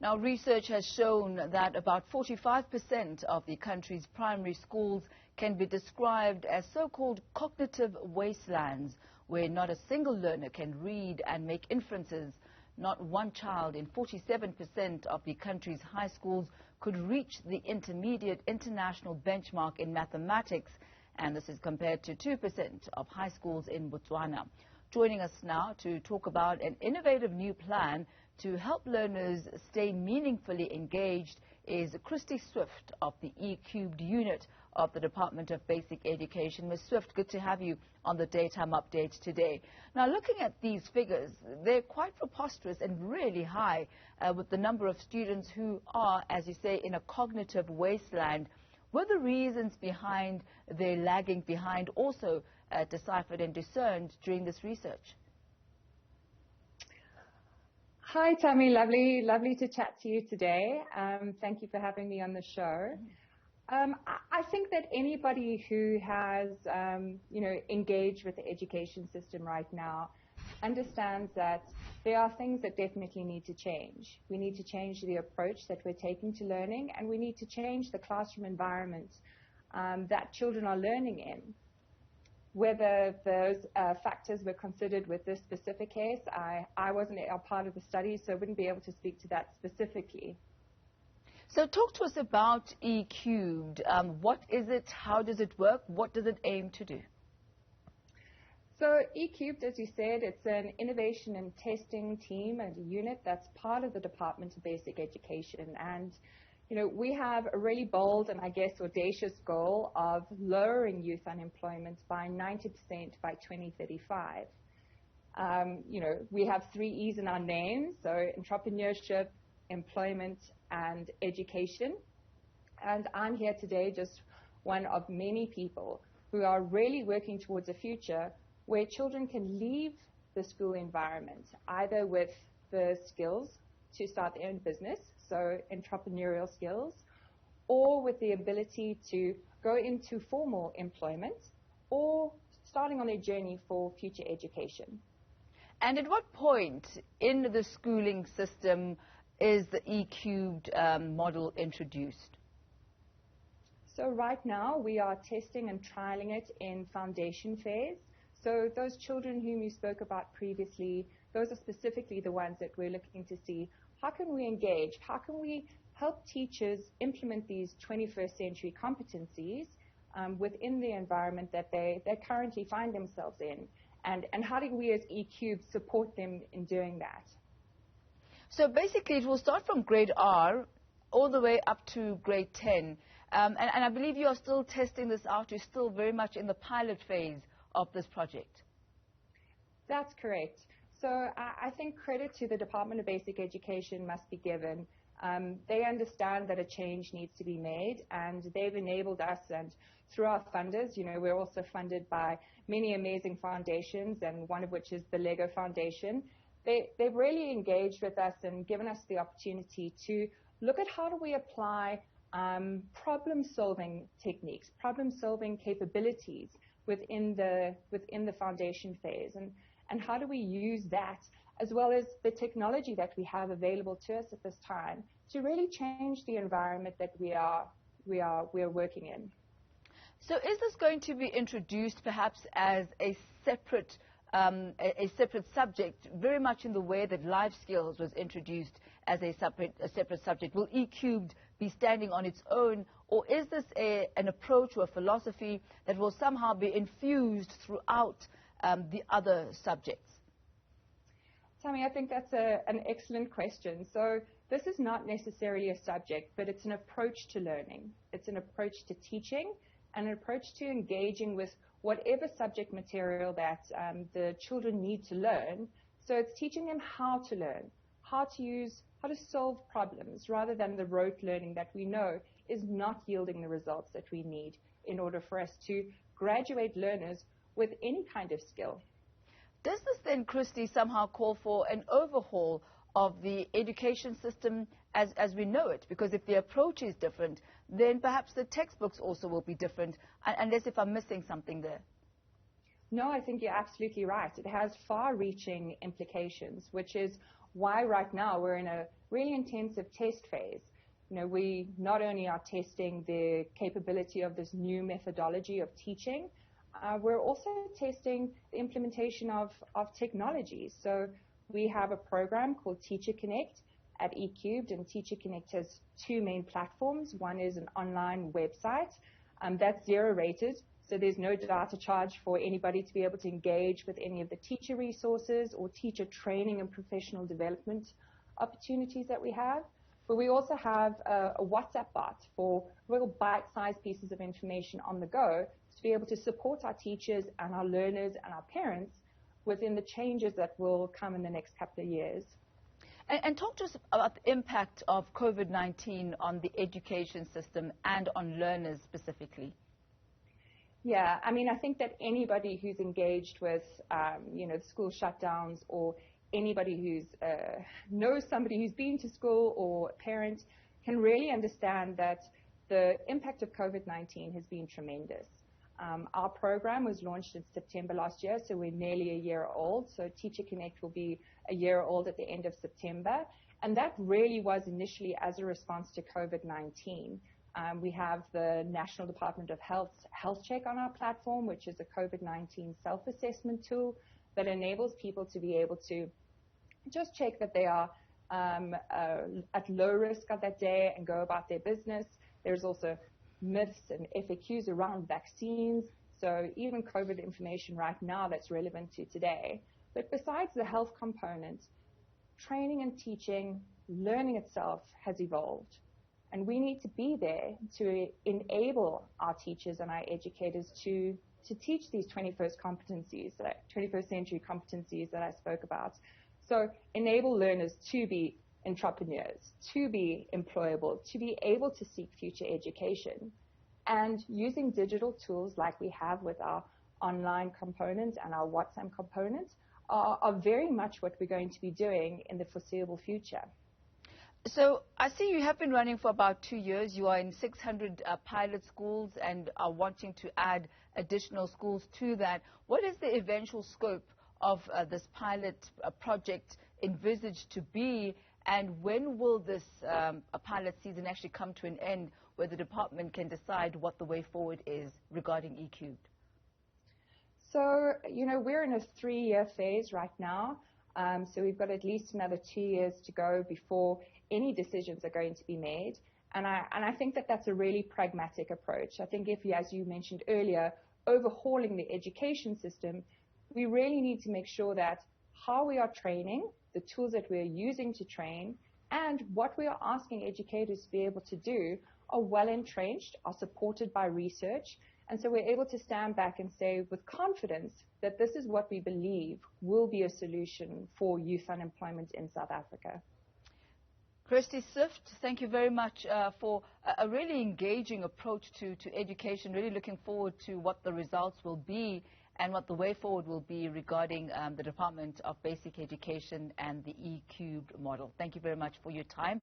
Now, research has shown that about 45% of the country's primary schools can be described as so-called cognitive wastelands, where not a single learner can read and make inferences. Not one child in 47% of the country's high schools could reach the intermediate international benchmark in mathematics, and this is compared to 2% of high schools in Botswana. Joining us now to talk about an innovative new plan to help learners stay meaningfully engaged is Crysty Swift of the E-Cubed unit of the Department of Basic Education. Ms. Swift, good to have you on the Daytime Update today. Now, looking at these figures, they're quite preposterous and really high with the number of students who are, as you say, in a cognitive wasteland. Were the reasons behind their lagging behind also deciphered and discerned during this research? Hi, Tammy. Lovely to chat to you today. Thank you for having me on the show. I think that anybody who has, engaged with the education system right now understands that there are things that definitely need to change. We need to change the approach that we're taking to learning, and we need to change the classroom environment that children are learning in. Whether those factors were considered with this specific case, I wasn't a part of the study, so I wouldn't be able to speak to that specifically. So talk to us about E-Cubed. What is it? How does it work? What does it aim to do? So E-Cubed, as you said, it's an innovation and testing team and a unit that's part of the Department of Basic Education. And, we have a really bold and, I guess, audacious goal of lowering youth unemployment by 90% by 2035. We have 3 E's in our name, so entrepreneurship, employment, and education. And I'm here today just one of many people who are really working towards a future where children can leave the school environment, either with the skills to start their own business, so entrepreneurial skills, or with the ability to go into formal employment, or starting on their journey for future education. And at what point in the schooling system is the E-Cubed model introduced? So right now we are testing and trialing it in foundation phase. So those children whom you spoke about previously, those are specifically the ones that we're looking to see. How can we engage? How can we help teachers implement these 21st century competencies within the environment that they currently find themselves in? And how do we as E-Cubed support them in doing that? So basically it will start from grade R all the way up to grade 10. And I believe you are still testing this out. You're still very much in the pilot phase of this project. That's correct. So I think credit to the Department of Basic Education must be given. They understand that a change needs to be made, and they've enabled us, and through our funders, we're also funded by many amazing foundations, and one of which is the Lego Foundation. They've really engaged with us and given us the opportunity to look at how do we apply problem-solving techniques, problem-solving capabilities within the foundation phase, and how do we use that as well as the technology that we have available to us at this time to really change the environment that we're working in. So is this going to be introduced perhaps as a separate subject, very much in the way that life skills was introduced as a separate subject? Will E-Cubed be standing on its own, or is this an approach or a philosophy that will somehow be infused throughout the other subjects? Tammy, I think that's an excellent question. So this is not necessarily a subject, but it's an approach to learning. It's an approach to teaching and an approach to engaging with whatever subject material that the children need to learn. So it's teaching them how to learn, how to solve problems, rather than the rote learning that we know is not yielding the results that we need in order for us to graduate learners with any kind of skill. Does this then, Crysty, somehow call for an overhaul of the education system as we know it? Because if the approach is different, then perhaps the textbooks also will be different, unless if I'm missing something there. No, I think you're absolutely right. It has far-reaching implications, which is why right now we're in a really intensive test phase. We not only are testing the capability of this new methodology of teaching, we're also testing the implementation of technology. So we have a program called Teacher Connect at eCubed, and Teacher Connect has two main platforms. One is an online website that's zero rated, so there's no data charge for anybody to be able to engage with any of the teacher resources or teacher training and professional development opportunities that we have. But we also have a WhatsApp bot for real bite-sized pieces of information on the go to be able to support our teachers and our learners and our parents within the changes that will come in the next couple of years. And talk to us about the impact of COVID-19 on the education system and on learners specifically. Yeah, I mean, I think that anybody who's engaged with, the school shutdowns, or anybody who's knows somebody who's been to school or a parent can really understand that the impact of COVID-19 has been tremendous. Our program was launched in September last year, so we're nearly a year old. So Teacher Connect will be a year old at the end of September. And that really was initially as a response to COVID-19. We have the National Department of Health Check on our platform, which is a COVID-19 self-assessment tool that enables people to be able to just check that they are at low risk of that day and go about their business. There's also myths and FAQs around vaccines, so even COVID information right now that's relevant to today. But besides the health component, training and teaching, learning itself has evolved. And we need to be there to enable our teachers and our educators to teach these 21st century competencies that I spoke about. So enable learners to be entrepreneurs, to be employable, to be able to seek future education. And using digital tools like we have with our online component and our WhatsApp component are very much what we're going to be doing in the foreseeable future. So I see you have been running for about 2 years. You are in 600 pilot schools and are wanting to add additional schools to that. What is the eventual scope of this pilot project envisaged to be, and when will this pilot season actually come to an end where the department can decide what the way forward is regarding eCubed? So, we're in a 3-year phase right now. So we've got at least another 2 years to go before any decisions are going to be made. And I think that that's a really pragmatic approach. I think if, as you mentioned earlier, overhauling the education system, we really need to make sure that how we are training, the tools that we're using to train, and what we are asking educators to be able to do are well entrenched, are supported by research. And so we're able to stand back and say with confidence that this is what we believe will be a solution for youth unemployment in South Africa. Crysty Swift, thank you very much for a really engaging approach to education. Really looking forward to what the results will be and what the way forward will be regarding the Department of Basic Education and the eCubed model. Thank you very much for your time.